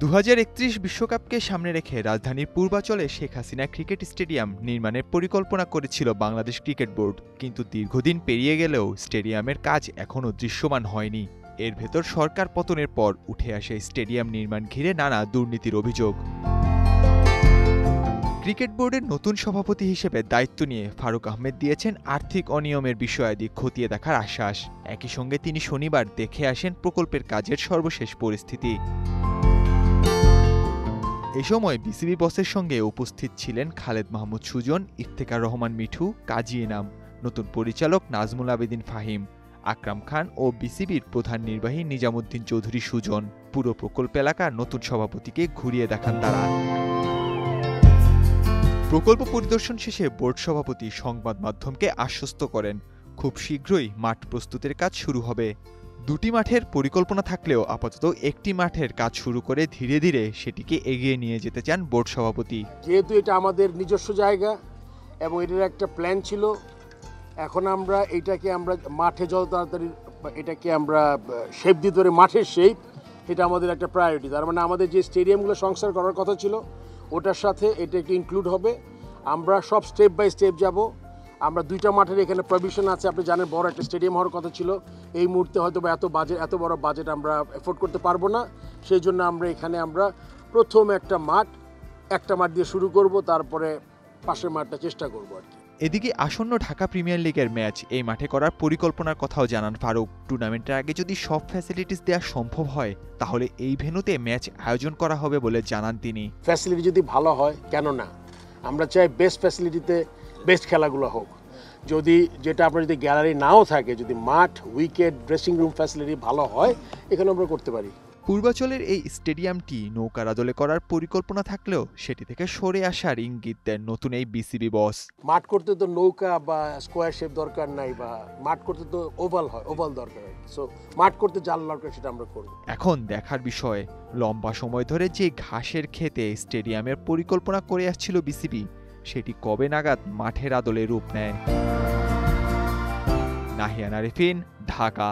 2031 বিশ্বকাপকে সামনে রেখে রাজধানীর পূর্বাচলে শেখ হাসিনা ক্রিকেট স্টেডিয়াম নির্মাণের পরিকল্পনা করেছিল বাংলাদেশ ক্রিকেট বোর্ড, কিন্তু দীর্ঘদিন পেরিয়ে গেলেও স্টেডিয়ামের কাজ এখনও দৃশ্যমান হয়নি। এর ভেতর সরকার পতনের পর উঠে আসে স্টেডিয়াম নির্মাণ ঘিরে নানা দুর্নীতির অভিযোগ। ক্রিকেট বোর্ডের নতুন সভাপতি হিসেবে দায়িত্ব নিয়ে ফারুক আহমেদ দিয়েছেন আর্থিক অনিয়মের বিষয়াদি খতিয়ে দেখার আশ্বাস। একই সঙ্গে তিনি শনিবার দেখে আসেন প্রকল্পের কাজের সর্বশেষ পরিস্থিতি। এ সময় বিসিবি বসের সঙ্গে উপস্থিত ছিলেন খালেদ মাহমুদ সুজন, ইফতেখার রহমান মিঠু, কাজী এনাম, নতুন পরিচালক নাজমুল আবেদিন ফাহিম, আকরাম খান ও বিসিবির প্রধান নির্বাহী নিজামুদ্দিন চৌধুরী সুজন। পুরো প্রকল্প এলাকার নতুন সভাপতিকে ঘুরিয়ে দেখান তারা। প্রকল্প পরিদর্শন শেষে বোর্ড সভাপতি সংবাদ মাধ্যমকে আশ্বস্ত করেন, খুব শীঘ্রই মাঠ প্রস্তুতের কাজ শুরু হবে। দুটি মাঠের পরিকল্পনা থাকলেও আপাতত একটি মাঠের কাজ শুরু করে ধীরে ধীরে সেটিকে এগিয়ে নিয়ে যেতে চান বোর্ড সভাপতি। যেহেতু এটা আমাদের নিজস্ব জায়গা এবং এটার একটা প্ল্যান ছিল, এখন আমরা মাঠে যত তাড়াতাড়ি এটাকে আমরা শেপ দিতে পারি, মাঠের শেপ, এটা আমাদের একটা প্রায়োরিটি। তার মানে আমাদের যে স্টেডিয়ামগুলো সংস্কার করার কথা ছিল ওটার সাথে এটাকে ইনক্লুড হবে। আমরা সব স্টেপ বাই স্টেপ যাব। আমরা দুইটা মাঠের এখানে প্রভিশন আছে, আপনি জানেন বড় একটা স্টেডিয়াম হওয়ার কথা ছিল। এই মুহূর্তে হয়তো বা এত বড় বাজেট আমরা এফোর্ড করতে পারবো না। সেই জন্য আমরা প্রথম একটা মাঠ দিয়ে শুরু করব, তারপরে পাশের মাঠটা চেষ্টা করবো আর কি। এদিকে আসন্ন ঢাকা প্রিমিয়ার লিগের ম্যাচ এই মাঠে করার পরিকল্পনার কথাও জানান ফারুক। টুর্নামেন্টের আগে যদি সব ফ্যাসিলিটিস দেওয়া সম্ভব হয় তাহলে এই ভেন্যুতে ম্যাচ আয়োজন করা হবে বলে জানান তিনি। ফ্যাসিলিটি যদি ভালো হয়, কেন না, আমরা চাই বেস্ট ফ্যাসিলিটিতে বেস্ট খেলাগুলো হোক। যেটা আপনার যদি গ্যালারি নাও থাকে, যদি মাঠ, উইকেট, ড্রেসিং রুম ফ্যাসিলিটি ভালো হয়, এখানে আমরা করতে পারি। পূর্বাচলের এই স্টেডিয়ামটি নৌকার আদলে করার পরিকল্পনা থাকলেও সেটি থেকে সরে আসার ইঙ্গিত দেন নতুন এই বিসিবি বস। মাঠ করতে তো নৌকা বা স্কোয়ার শেপ দরকার নাই, বা মাঠ করতে তো ওভাল দরকার। সো মাঠ করতে জাল দরকার, সেটা আমরা করব। এখন দেখার বিষয়, লম্বা সময় ধরে যে ঘাসের খেতে স্টেডিয়ামের পরিকল্পনা করে আসছিল বিসিবি, সেটি কবে নাগাদ মাঠের আদলে রূপ নেয়। নাহিয়ান আরিফিন, ঢাকা।